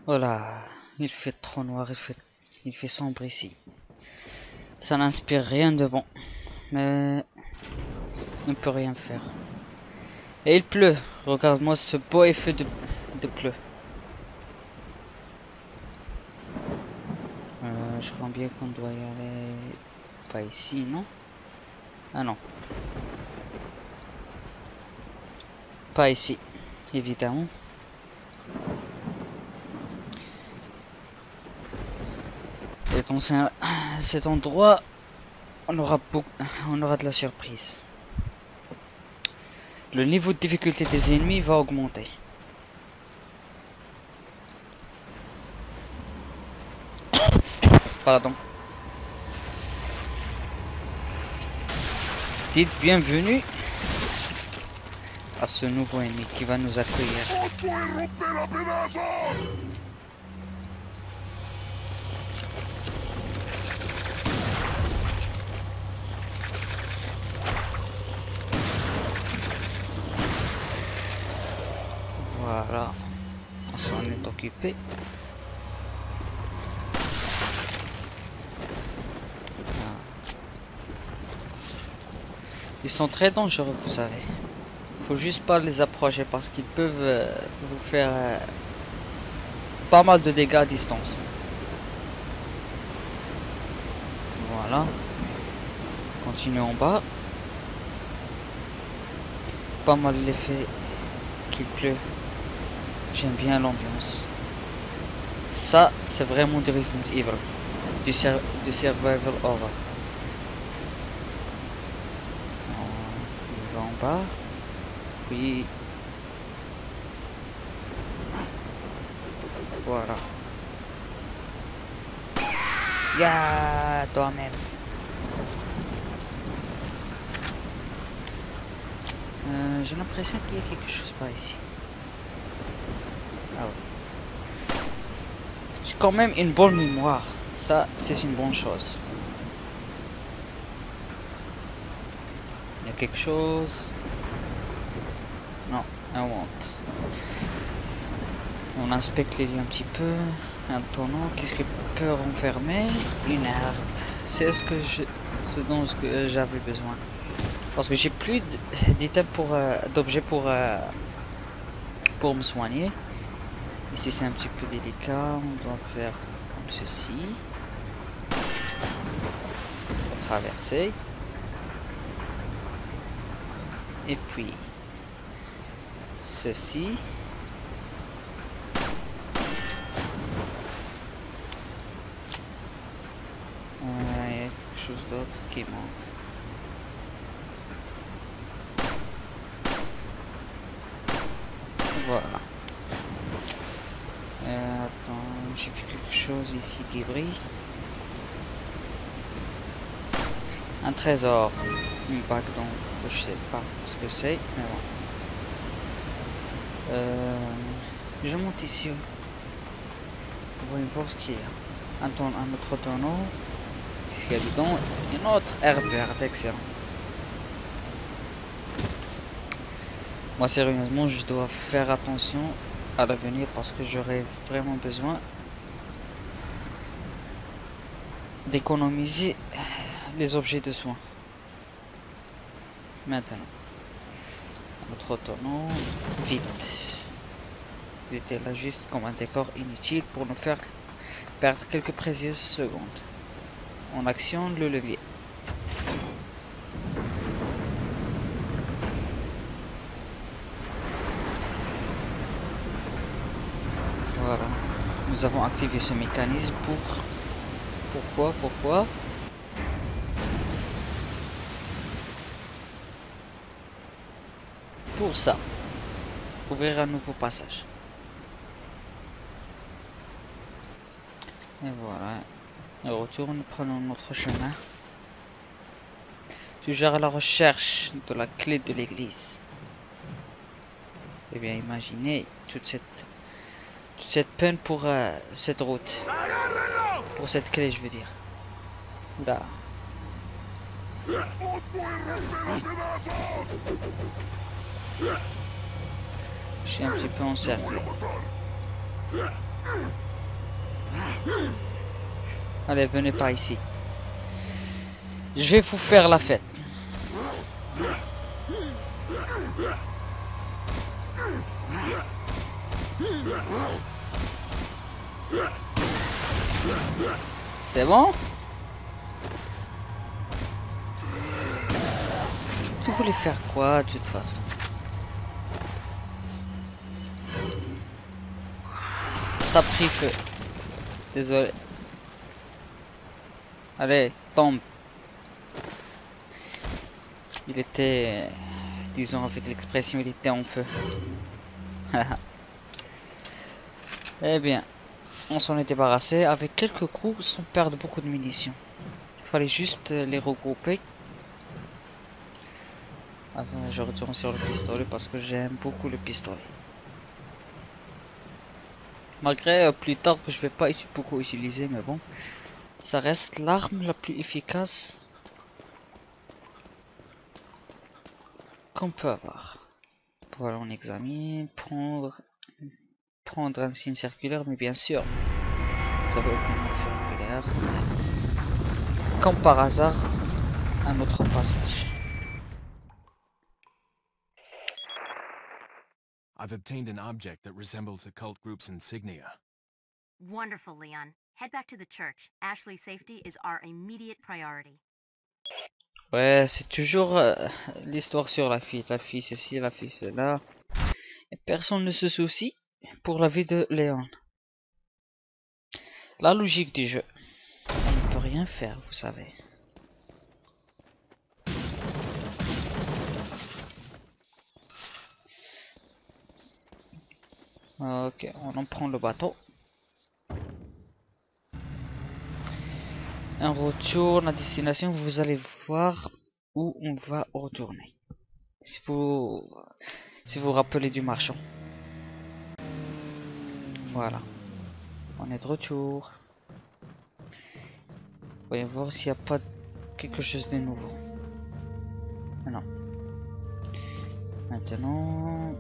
Voilà, il fait trop noir, il fait sombre ici. Ça n'inspire rien de bon, mais on ne peut rien faire. Et il pleut, regarde-moi ce beau effet de pleu. Je crois bien qu'on doit y aller... Pas ici, non? Ah non. Pas ici, évidemment. Et dans cet endroit, on aura de la surprise. Le niveau de difficulté des ennemis va augmenter. Pardon. Dites bienvenue à ce nouveau ennemi qui va nous accueillir. Voilà, on s'en est occupé. Ils sont très dangereux, vous savez. Faut juste pas les approcher parce qu'ils peuvent vous faire pas mal de dégâts à distance. Voilà. Continue en bas. Pas mal l'effet qu'il pleut. J'aime bien l'ambiance. Ça, c'est vraiment du Resident Evil. Du survival horror. On va en bas. Puis... Voilà. Ya, toi-même. J'ai l'impression qu'il y a quelque chose par ici. Ah ouais. J'ai quand même une bonne mémoire. Ça, c'est une bonne chose. Il y a quelque chose. Non, I want. On inspecte les lieux un petit peu. Un tonneau. Qu'est-ce que peut renfermer? Une herbe. C'est ce dont j'avais besoin. Parce que j'ai plus d'items d'objets pour me soigner. Ici c'est un petit peu délicat. On doit faire comme ceci. Pour traverser. Et puis ceci. Il y a quelque chose d'autre qui manque. Voilà. Attends, j'ai vu quelque chose ici qui brille. Un trésor. Une bague d'ombre. Je sais pas ce que c'est, mais bon. Je monte ici. Voyons voir ce qu'il y a. Un autre tonneau. Qu'est-ce qu'il y a dedans? Une autre herbe verte, excellent. Moi sérieusement je dois faire attention à l'avenir parce que j'aurai vraiment besoin d'économiser les objets de soins. Maintenant. Notre tonneau. Vite. Il était là juste comme un décor inutile pour nous faire perdre quelques précieuses secondes. On actionne le levier. Voilà. Nous avons activé ce mécanisme Pourquoi Pour ça. Ouvrir un nouveau passage. Et voilà. Et retour, nous prenons notre chemin. Toujours à la recherche de la clé de l'église. Eh bien, imaginez toute cette peine pour cette route. Pour cette clé, je veux dire. Là. Je suis un petit peu en cercle. Allez, venez par ici. Je vais vous faire la fête. C'est bon? Tu voulais faire quoi de toute façon? T'as pris feu. Désolé. Allez, tombe. Il était, disons avec l'expression, il était en feu. Eh bien, on s'en est débarrassé avec quelques coups sans perdre beaucoup de munitions. Il fallait juste les regrouper. Enfin, je retourne sur le pistolet parce que j'aime beaucoup le pistolet. Malgré plus tard que je vais pas beaucoup utiliser, mais bon, ça reste l'arme la plus efficace qu'on peut avoir. Voilà, on examine, prendre un signe circulaire, mais bien sûr, vous avez aucun circulaire. Comme par hasard, un autre passage. I've obtained an object that resembles a cult group's insignia. Wonderful, Leon. Head back to the church. Ashley's safety is our immediate priority. Ouais, c'est toujours l'histoire sur la fille ceci, la fille cela. Et personne ne se soucie pour la vie de Léon. La logique du jeu. On ne peut rien faire, vous savez. Ok, on en prend le bateau. On retourne à destination, vous allez voir où on va retourner. Si vous rappelez du marchand. Voilà. On est de retour. Voyons voir s'il n'y a pas quelque chose de nouveau. Non. Maintenant,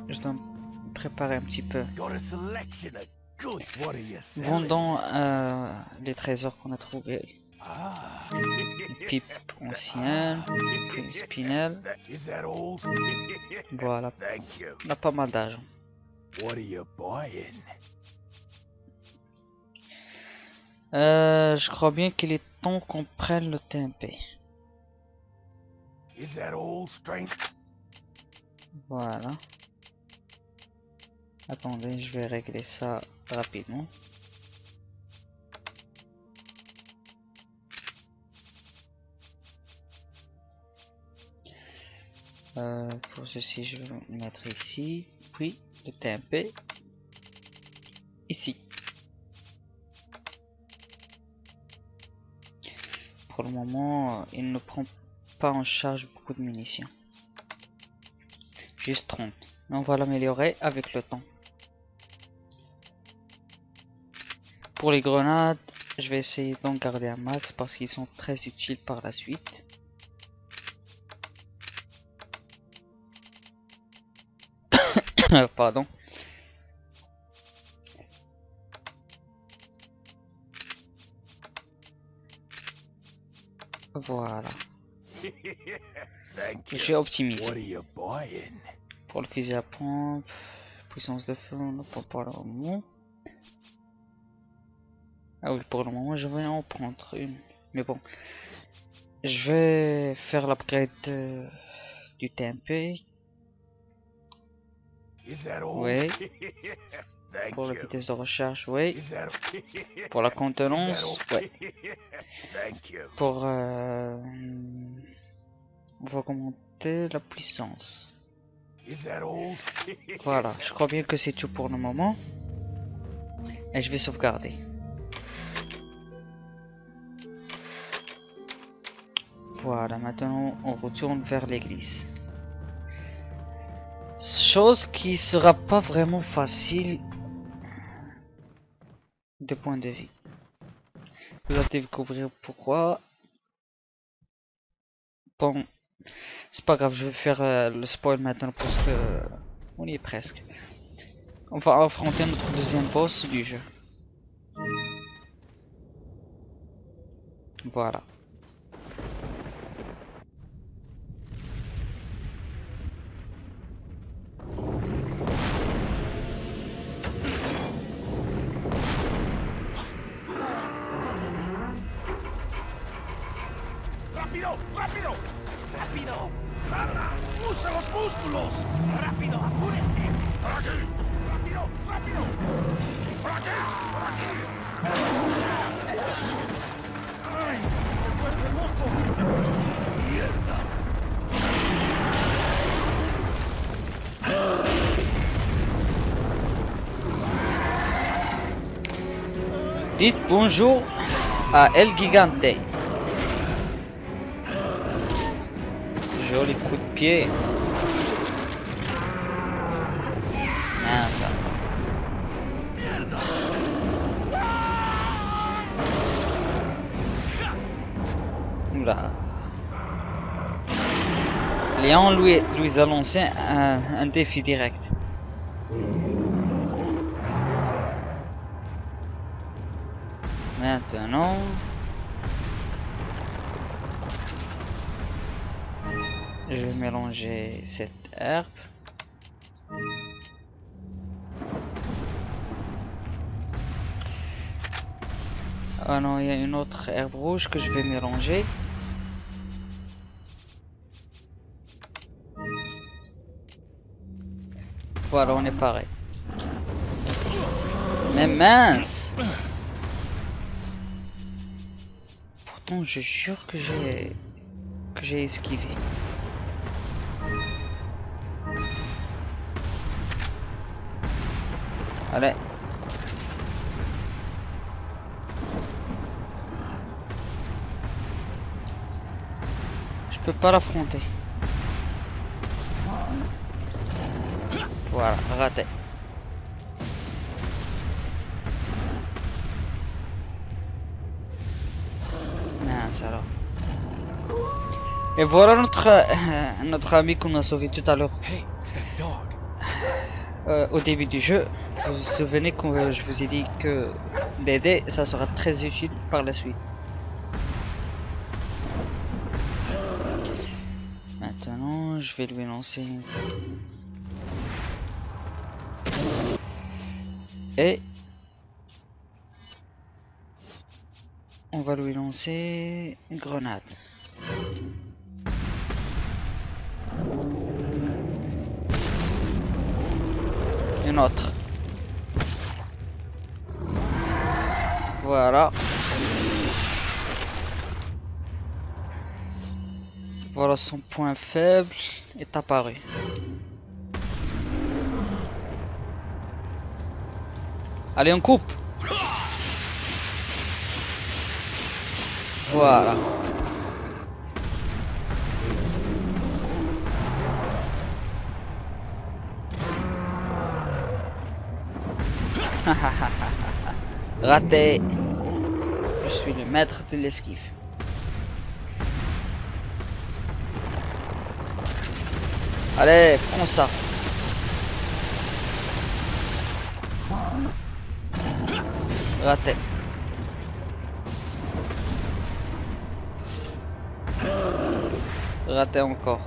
je dois me préparer un petit peu. Vendons les trésors qu'on a trouvés. Une pipe ancienne, puis une spinelle. Voilà. On a pas mal d'argent. Je crois bien qu'il est temps qu'on prenne le TMP. Voilà. Attendez, je vais régler ça rapidement. Pour ceci, je vais le mettre ici, puis le TMP ici. Pour le moment, il ne prend pas en charge beaucoup de munitions. Juste 30. Mais on va l'améliorer avec le temps. Pour les grenades, je vais essayer d'en garder un max parce qu'ils sont très utiles par la suite. Pardon. Voilà. J'ai optimisé. Pour le fusil à pompe, puissance de feu, on n'a pas pour le moment. Ah oui, pour le moment, je vais en prendre une. Mais bon, je vais faire l'upgrade du TMP. Oui. Pour la vitesse de recharge, oui. Pour la contenance, oui. Pour on va augmenter la puissance. Voilà, je crois bien que c'est tout pour le moment. Et je vais sauvegarder. Voilà, maintenant on retourne vers l'église. Chose qui sera pas vraiment facile de point de vue. Vous allez découvrir pourquoi. Bon, c'est pas grave, je vais faire le spoil maintenant parce que on y est presque. On va affronter notre deuxième boss du jeu. Voilà. ¡Rápido! ¡Rápido! ¡Rápido! ¡Hala! ¡Usa los músculos! ¡Rápido! ¡Apúrense! ¡Por aquí! ¡Rápido! ¡Rápido! ¡Por aquí! ¡Por aquí! ¡Ay! ¡Se vuelve loco! ¡Mierda! Dites bonjour à El Gigante. Joli coup de pied. Mince. Oula. Léon lui a lancé un défi direct. Maintenant, je vais mélanger cette herbe. Ah non, il y a une autre herbe rouge que je vais mélanger. Voilà, on est pareil. Mais mince! Pourtant, je jure que j'ai esquivé. Allez. Je peux pas l'affronter. Voilà, raté. Mince alors. Et voilà notre ami qu'on a sauvé tout à l'heure. Hey, it's that dog. Au début du jeu, vous vous souvenez que je vous ai dit que l'aider, ça sera très utile par la suite. Maintenant, je vais lui lancer. Et on va lui lancer une grenade. Une autre. Voilà. Voilà, son point faible est apparu. Allez, on coupe. Voilà. Raté. Je suis le maître de l'esquive. Allez, prends ça. Raté. Raté encore.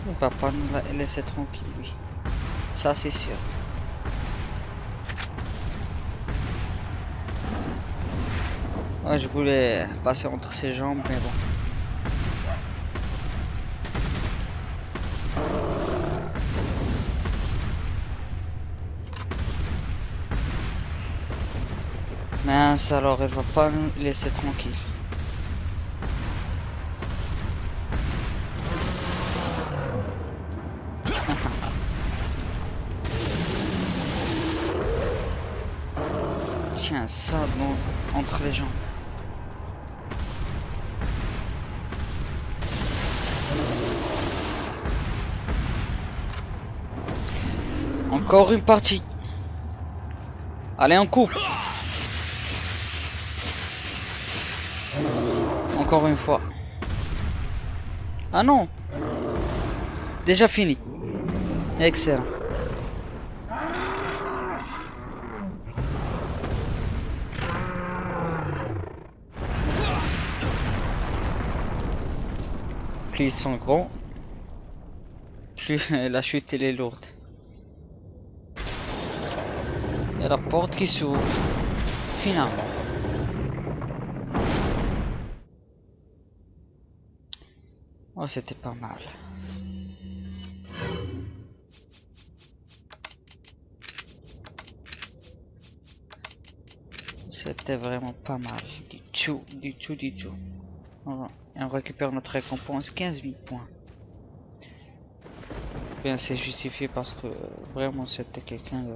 On va pas nous laisser tranquille lui. Ça c'est sûr. Ouais, je voulais passer entre ses jambes mais bon. Mince alors, elle va pas nous laisser tranquille. Tiens, ça entre les jambes. Encore une partie. Allez, on coupe. Encore une fois. Ah non, déjà fini. Excellent. Plus ils sont grands, plus la chute elle est lourde. Il y a la porte qui s'ouvre. Finalement. Oh, c'était pas mal. C'était vraiment pas mal. Du tout, du tout, du tout. Et on récupère notre récompense, 15 000 points. Bien, c'est justifié parce que vraiment c'était quelqu'un de...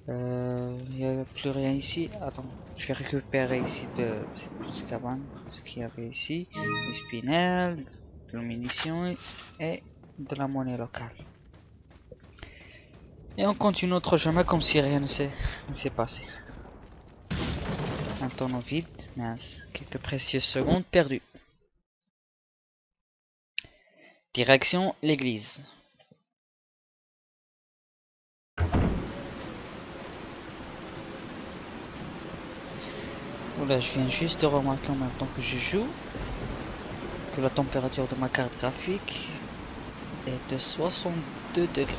Il n'y avait plus rien ici. Attends, je vais récupérer ici de cette petite cabane ce qu'il y avait ici. Des spinels, de la munition et de la monnaie locale. Et on continue notre chemin comme si rien ne s'est passé. Un tonneau vide, mince, quelques précieuses secondes perdues. Direction l'église. Oula, je viens juste de remarquer en même temps que je joue que la température de ma carte graphique est de 62 degrés.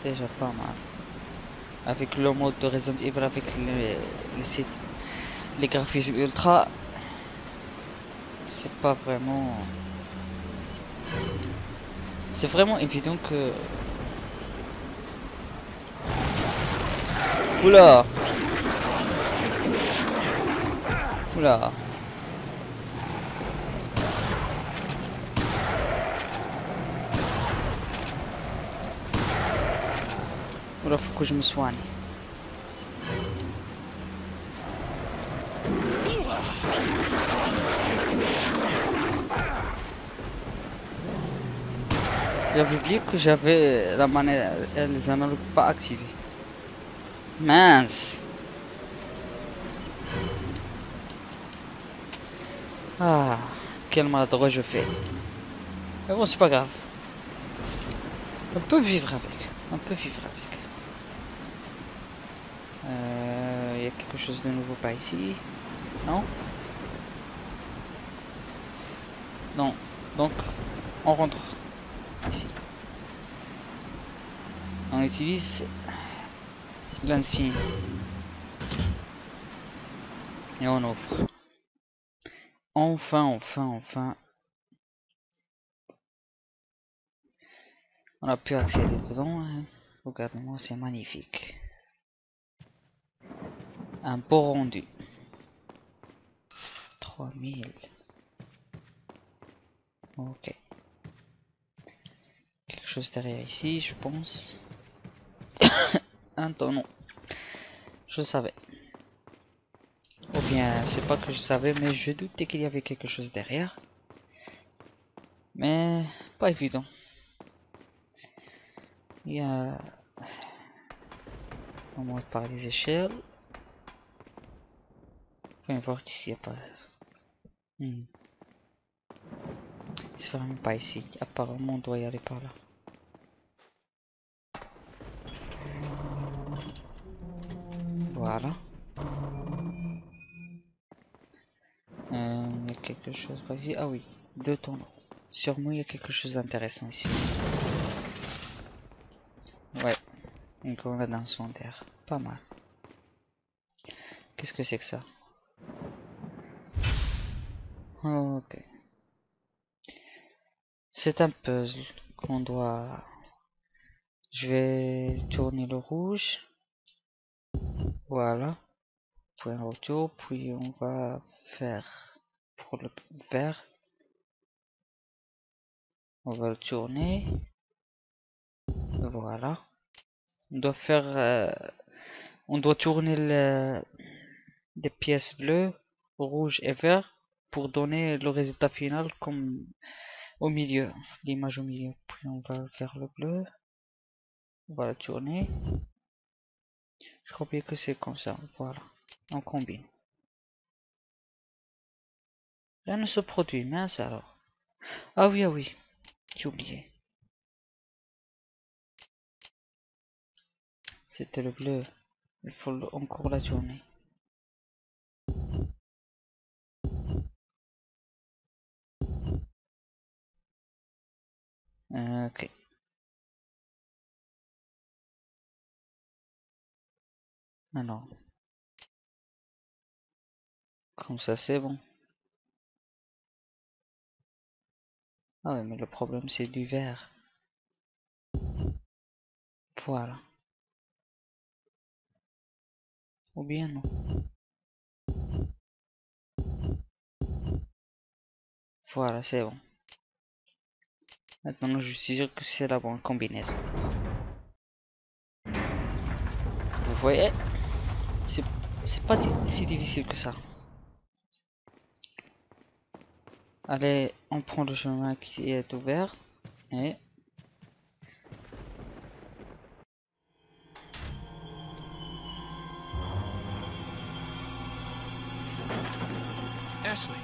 Déjà pas mal. Avec le mode de Resident Evil, avec les graphismes ultra, c'est pas vraiment... C'est vraiment évident que... Oula! Oula! Oula, faut que je me soigne. J'avais oublié que j'avais la manette, les analogues pas activés. Mince! Ah, quel maladroit je fais. Mais bon, c'est pas grave. On peut vivre avec. On peut vivre avec. Il y a quelque chose de nouveau par ici. Non? Non. Donc, on rentre ici. On utilise l'insigne. Et on ouvre. Enfin, enfin, enfin. On a pu accéder dedans. Hein. Regardez-moi, c'est magnifique. Un beau rendu. 3000. Ok. Quelque chose derrière ici, je pense. Un tonneau. Je savais. Ou bien, c'est pas que je savais, mais je doutais qu'il y avait quelque chose derrière. Mais, pas évident. Il y a... On monte par les échelles. Faut voir ici, il n'y a pas... C'est vraiment pas ici. Apparemment, on doit y aller par là. Voilà. Il y a quelque chose par ici. Ah oui, 2 tonneaux. Sûrement, il y a quelque chose d'intéressant ici. Ouais, une grenade incendiaire. Pas mal. Qu'est-ce que c'est que ça? Ok. C'est un puzzle qu'on doit... Je vais tourner le rouge. Voilà. Point retour. Puis on va faire pour le vert. On va le tourner. Voilà. On doit faire... on doit tourner des pièces bleues, rouges et vert pour donner le résultat final comme au milieu. L'image au milieu. Puis on va faire le bleu. On va le tourner. Je crois bien que c'est comme ça. Voilà. On combine. Rien ne se produit, mince alors. Ah oui, j'ai oublié. C'était le bleu. Il faut encore la tourner. Ok. Alors. Comme ça c'est bon. Ah ouais, mais le problème c'est du vert. Voilà. Ou bien non. Voilà, c'est bon. Maintenant je suis sûr que c'est la bonne combinaison. Vous voyez, c'est pas si difficile que ça. Allez, on prend le chemin qui est ouvert et Ashley!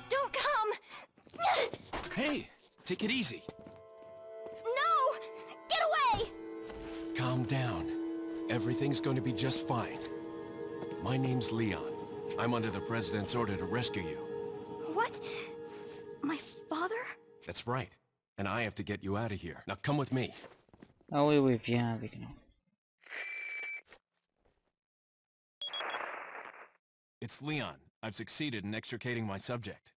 Don't come! Hey! Take it easy. No! Get away! Calm down. Everything's going to be just fine. My name's Leon. I'm under the President's order to rescue you. What? My father? That's right. And I have to get you out of here. Now come with me. ah oui, viens avec nous. It's Leon. I've succeeded in extricating my subject.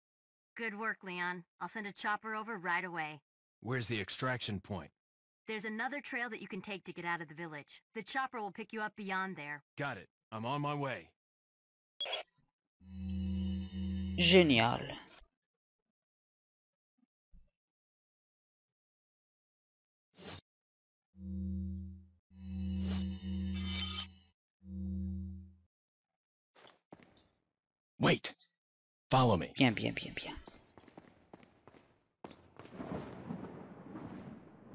Good work, Leon. I'll send a chopper over right away. Where's the extraction point? There's another trail that you can take to get out of the village. The chopper will pick you up beyond there. Got it. I'm on my way. Génial. Wait! Follow me. Bien.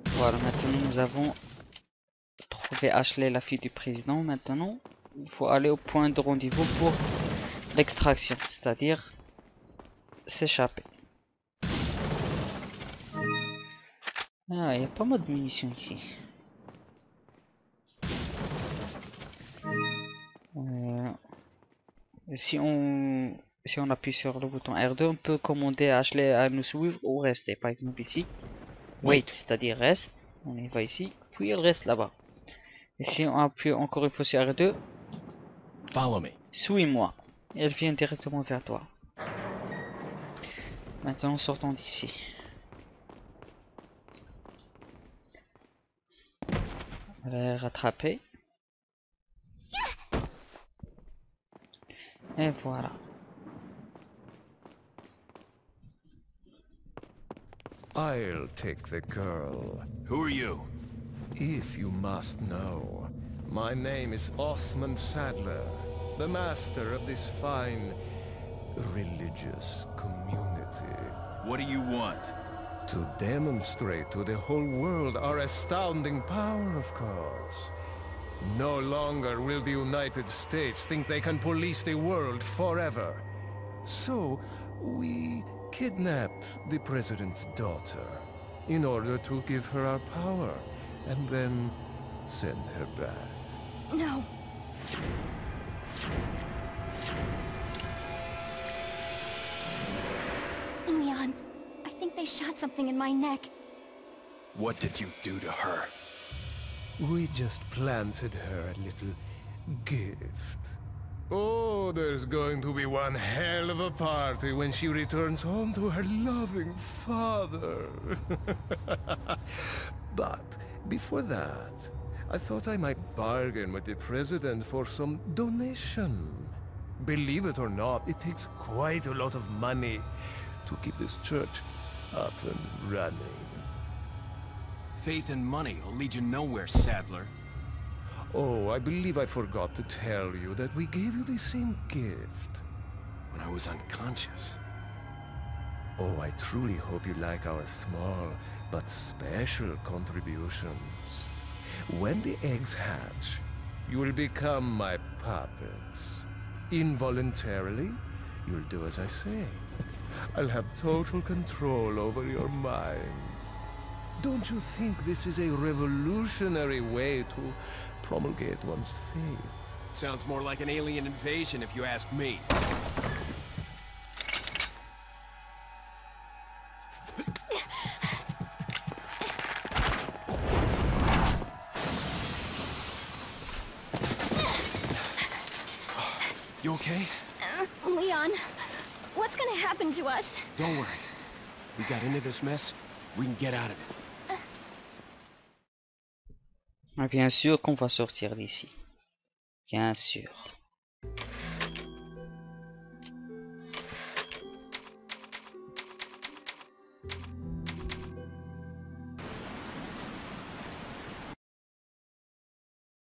Voilà, maintenant nous avons trouvé Ashley, la fille du président. Maintenant, il faut aller au point de rendez-vous pour l'extraction, c'est-à-dire s'échapper. Ah, il y a pas mal de munitions ici. Si on appuie sur le bouton R2, on peut commander à Ashley à nous suivre ou rester. Par exemple ici, wait, c'est-à-dire reste. On y va ici, puis elle reste là-bas. Et si on appuie encore une fois sur R2, Follow me. suis-moi. Elle vient directement vers toi. Maintenant, sortons d'ici. Elle est rattrapée. Et voilà. I'll take the girl, Who are you? if you must know. My name is Osmond Sadler, the master of this fine religious community. What do you want? To demonstrate to the whole world our astounding power, of course. No longer will the United States think they can police the world forever. So, we kidnapped the president's daughter in order to give her our power and then send her back. No. Leon, I think they shot something in my neck. What did you do to her? We just planted her a little gift. Oh, there's going to be one hell of a party when she returns home to her loving father. But before that, I thought I might bargain with the president for some donation. Believe it or not, it takes quite a lot of money to keep this church up and running. Faith and money will lead you nowhere, Sadler. Oh, I believe I forgot to tell you that we gave you the same gift. When I was unconscious. Oh, I truly hope you like our small but special contributions. When the eggs hatch, you will become my puppets. Involuntarily, you'll do as I say. I'll have total control over your minds. Don't you think this is a revolutionary way to promulgate one's faith? Sounds more like an alien invasion if you ask me. You okay? Leon, what's gonna happen to us? Don't worry. We got into this mess, we can get out of it. Ah, bien sûr qu'on va sortir d'ici. Bien sûr.